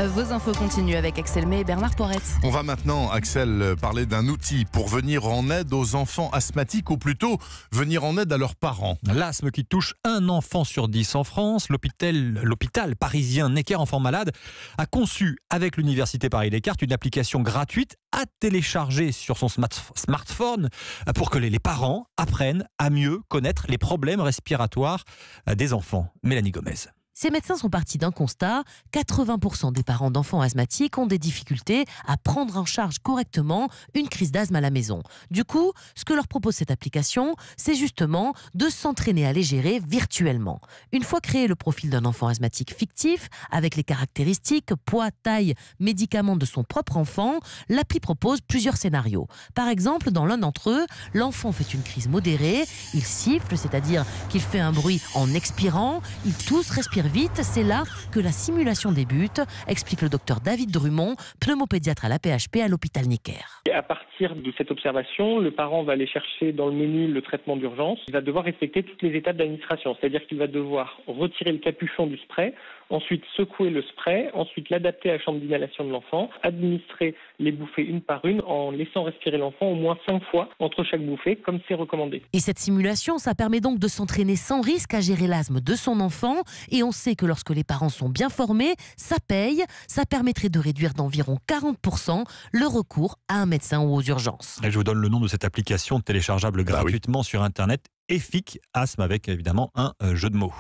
Vos infos continuent avec Axel May et Bernard Porrette. On va maintenant, Axel, parler d'un outil pour venir en aide aux enfants asthmatiques, ou plutôt venir en aide à leurs parents. L'asthme qui touche un enfant sur 10 en France, l'hôpital parisien Necker Enfants Malades a conçu avec l'Université Paris-Descartes une application gratuite à télécharger sur son smartphone pour que les parents apprennent à mieux connaître les problèmes respiratoires des enfants. Mélanie Gomez. Ces médecins sont partis d'un constat, 80% des parents d'enfants asthmatiques ont des difficultés à prendre en charge correctement une crise d'asthme à la maison. Du coup, ce que leur propose cette application, c'est justement de s'entraîner à les gérer virtuellement. Une fois créé le profil d'un enfant asthmatique fictif, avec les caractéristiques, poids, taille, médicaments de son propre enfant, l'appli propose plusieurs scénarios. Par exemple, dans l'un d'entre eux, l'enfant fait une crise modérée, il siffle, c'est-à-dire qu'il fait un bruit en expirant, il tousse, respire vite, c'est là que la simulation débute, explique le docteur David Drummond, pneumopédiatre à l'AP-HP à l'hôpital Necker. À partir de cette observation, le parent va aller chercher dans le menu le traitement d'urgence. Il va devoir respecter toutes les étapes d'administration, c'est-à-dire qu'il va devoir retirer le capuchon du spray, ensuite secouer le spray, ensuite l'adapter à la chambre d'inhalation de l'enfant, administrer les bouffées une par une en laissant respirer l'enfant au moins 5 fois entre chaque bouffée, comme c'est recommandé. Et cette simulation, ça permet donc de s'entraîner sans risque à gérer l'asthme de son enfant. Et on sait que lorsque les parents sont bien formés, ça paye. Ça permettrait de réduire d'environ 40% le recours à un médecin ou aux urgences. Et je vous donne le nom de cette application téléchargeable gratuitement sur Internet, EFIC Asthme, avec évidemment un jeu de mots.